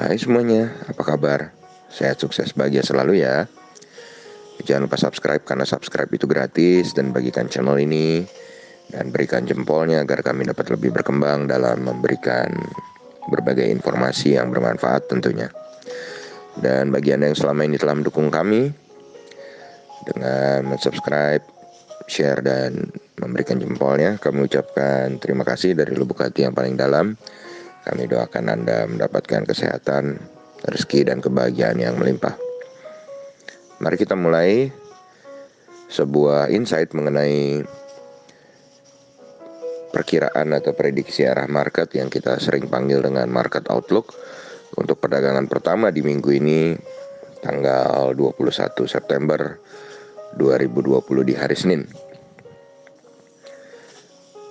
Hai semuanya, apa kabar? Sehat, sukses, bahagia selalu ya. Jangan lupa subscribe karena subscribe itu gratis. Dan bagikan channel ini dan berikan jempolnya agar kami dapat lebih berkembang dalam memberikan berbagai informasi yang bermanfaat tentunya. Dan bagi Anda yang selama ini telah mendukung kami dengan subscribe, share, dan memberikan jempolnya, kami ucapkan terima kasih dari lubuk hati yang paling dalam. Kami doakan Anda mendapatkan kesehatan, rezeki, dan kebahagiaan yang melimpah. Mari kita mulai sebuah insight mengenai perkiraan atau prediksi arah market yang kita sering panggil dengan market outlook untuk perdagangan pertama di minggu ini, tanggal 21 September 2020 di hari Senin.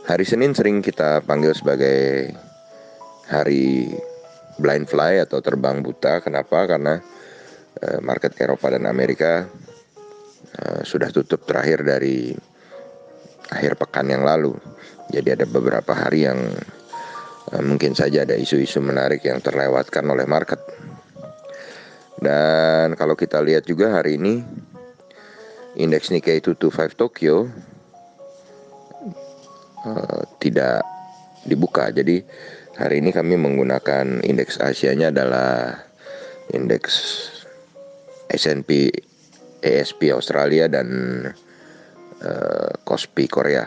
Hari Senin sering kita panggil sebagai hari blind fly atau terbang buta. Kenapa? Karena market Eropa dan Amerika sudah tutup terakhir dari akhir pekan yang lalu. Jadi ada beberapa hari yang mungkin saja ada isu-isu menarik yang terlewatkan oleh market. Dan kalau kita lihat juga hari ini, indeks Nikkei 225 Tokyo tidak dibuka. Jadi hari ini kami menggunakan indeks Asianya adalah indeks S&P ASP Australia dan Kospi Korea.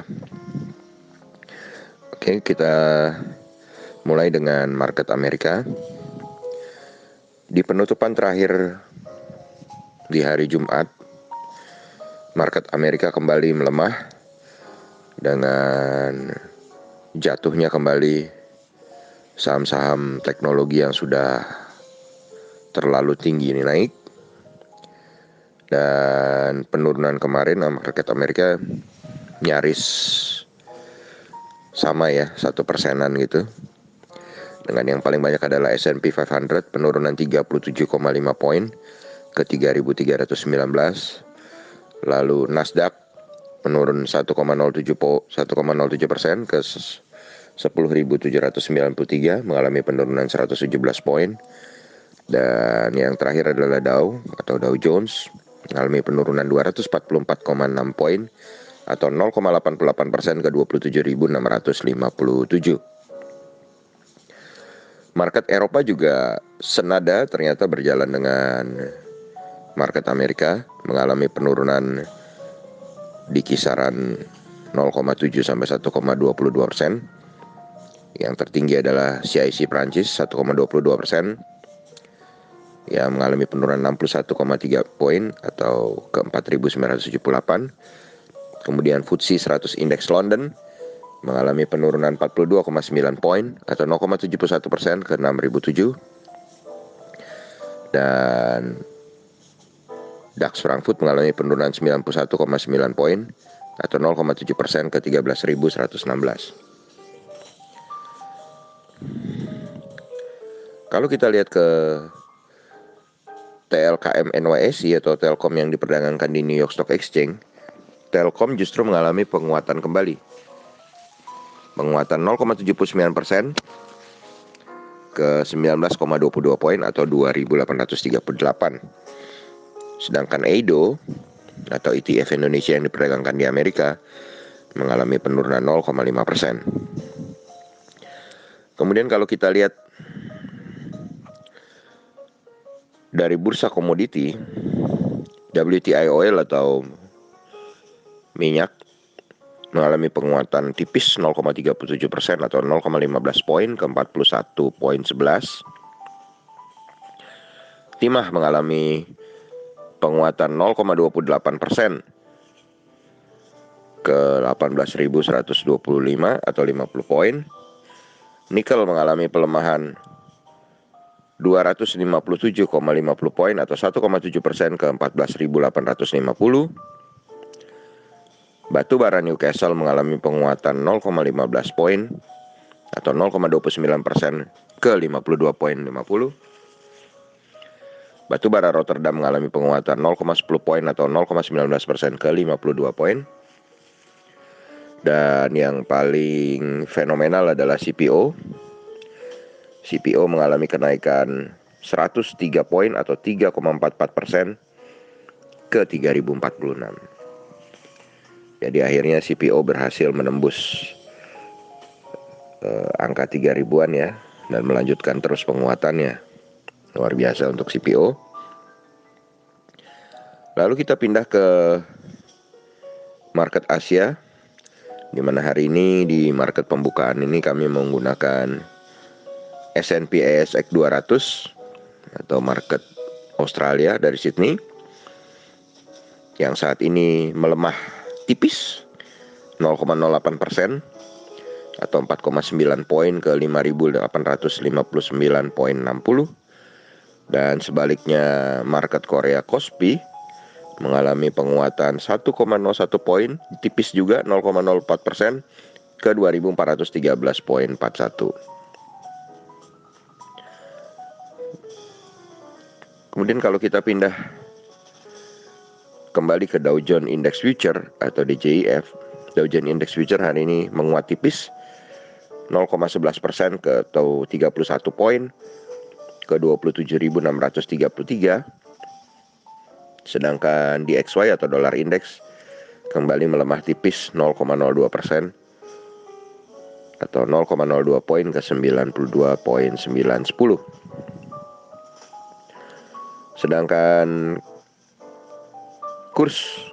Oke, kita mulai dengan market Amerika. Di penutupan terakhir di hari Jumat, market Amerika kembali melemah dengan jatuhnya kembali saham-saham teknologi yang sudah terlalu tinggi ini naik. Dan penurunan kemarin market Amerika nyaris sama ya, 1%-an gitu. Dengan yang paling banyak adalah S&P 500 penurunan 37,5 poin ke 3.319. Lalu Nasdaq menurun 1,07% ke 10.793, mengalami penurunan 117 poin. Dan yang terakhir adalah Dow Jones mengalami penurunan 244,6 poin atau 0,88% ke 27.657. Market Eropa juga senada ternyata berjalan dengan market Amerika, mengalami penurunan di kisaran 0,7 sampai 1,22%. Yang tertinggi adalah CIC Prancis 1,22%, yang mengalami penurunan 61,3 poin atau ke 4.978. Kemudian FTSE 100 Index London mengalami penurunan 42,9 poin atau 0,71% ke 6.007. Dan DAX Frankfurt mengalami penurunan 91,9 poin atau 0,7% ke 13.116. Kalau kita lihat ke TLKM NYSE atau Telkom yang diperdagangkan di New York Stock Exchange, Telkom justru mengalami penguatan kembali. Penguatan 0,79% ke 19,22 poin atau 2.838. Sedangkan EIDO atau ETF Indonesia yang diperdagangkan di Amerika mengalami penurunan 0,5%. Kemudian kalau kita lihat dari bursa komoditi, WTI oil atau minyak mengalami penguatan tipis 0,37% atau 0,15 poin ke 41,11. Timah mengalami penguatan 0,28% ke 18.125 atau 50 poin. Nikel mengalami pelemahan 257,50 poin atau 1,7% ke 14.850. Batu bara Newcastle mengalami penguatan 0,15 poin atau 0,29% ke 52,50. Batu bara Rotterdam mengalami penguatan 0,10 poin atau 0,19% ke 52 poin. Dan yang paling fenomenal adalah CPO. CPO mengalami kenaikan 103 poin atau 3,44% ke 3046. Jadi akhirnya CPO berhasil menembus angka 3000-an ya, dan melanjutkan terus penguatannya. Luar biasa untuk CPO. Lalu kita pindah ke market Asia, di mana hari ini di market pembukaan ini kami menggunakan S&P ASX 200 atau market Australia dari Sydney, yang saat ini melemah tipis 0,08% atau 4,9 poin ke 5.859,60. Dan sebaliknya market Korea Kospi mengalami penguatan 1,01 poin, tipis juga 0,04% ke 2.413,41. Kemudian kalau kita pindah kembali ke Dow Jones Index Future atau DJIF, Dow Jones Index Future hari ini menguat tipis 0,11% ke atau 31 poin ke 27.633. Sedangkan DXY atau dolar indeks kembali melemah tipis 0,02% atau 0,02 poin ke 92.910. Sedangkan kurs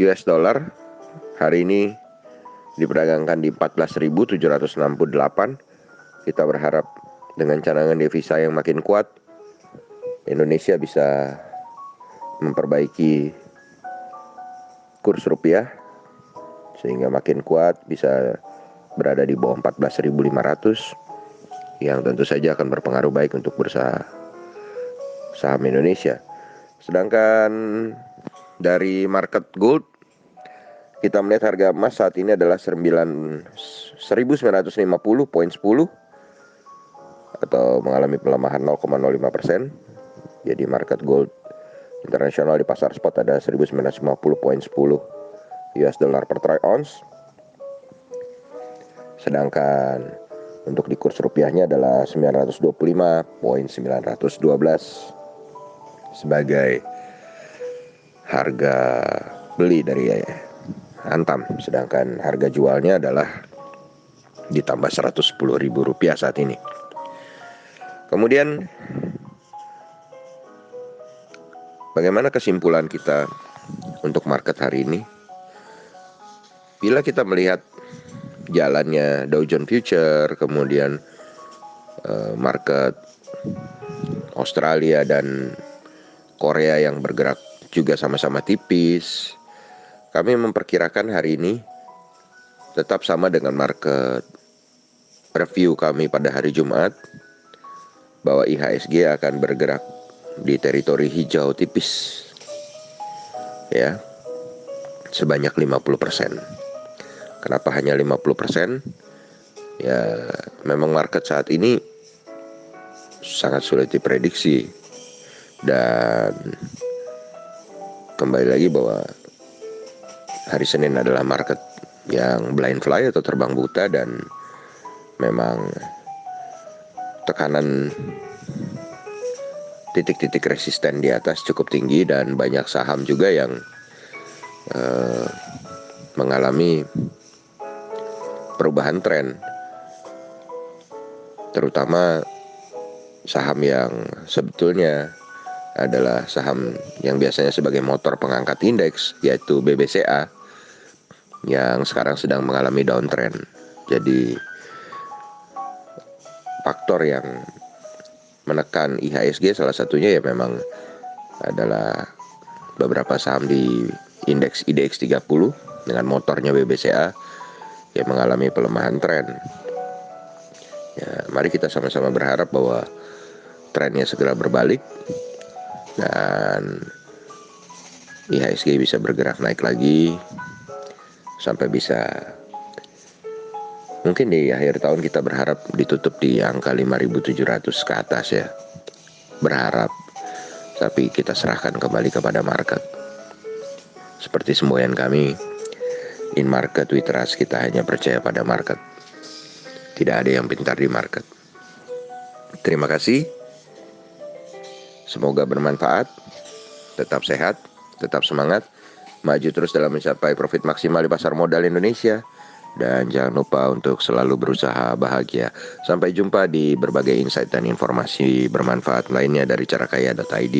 US dollar hari ini diperdagangkan di 14.768. Kita berharap dengan cadangan devisa yang makin kuat, Indonesia bisa memperbaiki kurs rupiah sehingga makin kuat, bisa berada di bawah 14.500, yang tentu saja akan berpengaruh baik untuk bursa saham Indonesia. Sedangkan dari market gold, kita melihat harga emas saat ini adalah 1950.10 atau mengalami pelemahan 0,05%. Jadi market gold internasional di pasar spot ada 1950.10 US dollar per troy ounce. Sedangkan untuk di kurs rupiahnya adalah 925.912 sebagai harga beli dari Antam. Sedangkan harga jualnya adalah ditambah Rp110.000 saat ini. Kemudian bagaimana kesimpulan kita untuk market hari ini? Bila kita melihat jalannya Dow Jones Future, kemudian market Australia dan Korea yang bergerak juga sama-sama tipis, kami memperkirakan hari ini tetap sama dengan market review kami pada hari Jumat, bahwa IHSG akan bergerak di teritori hijau tipis ya, sebanyak 50%. Kenapa hanya 50%? Ya, memang market saat ini sangat sulit diprediksi. Dan kembali lagi bahwa hari Senin adalah market yang blind fly atau terbang buta, dan memang tekanan titik-titik resisten di atas cukup tinggi, dan banyak saham juga yang mengalami perubahan tren, terutama saham yang sebetulnya adalah saham yang biasanya sebagai motor pengangkat indeks, yaitu BBCA, yang sekarang sedang mengalami downtrend. Jadi faktor yang menekan IHSG salah satunya ya memang adalah beberapa saham di indeks IDX 30 dengan motornya BBCA yang mengalami pelemahan tren. Ya, mari kita sama-sama berharap bahwa trennya segera berbalik dan IHSG bisa bergerak naik lagi sampai bisa, mungkin di akhir tahun kita berharap ditutup di angka 5.700 ke atas ya. Berharap, tapi kita serahkan kembali kepada market. Seperti semboyan kami, in market we trust, kita hanya percaya pada market. Tidak ada yang pintar di market. Terima kasih. Semoga bermanfaat, tetap sehat, tetap semangat, maju terus dalam mencapai profit maksimal di pasar modal Indonesia. Dan jangan lupa untuk selalu berusaha bahagia. Sampai jumpa di berbagai insight dan informasi bermanfaat lainnya dari carakaya.id.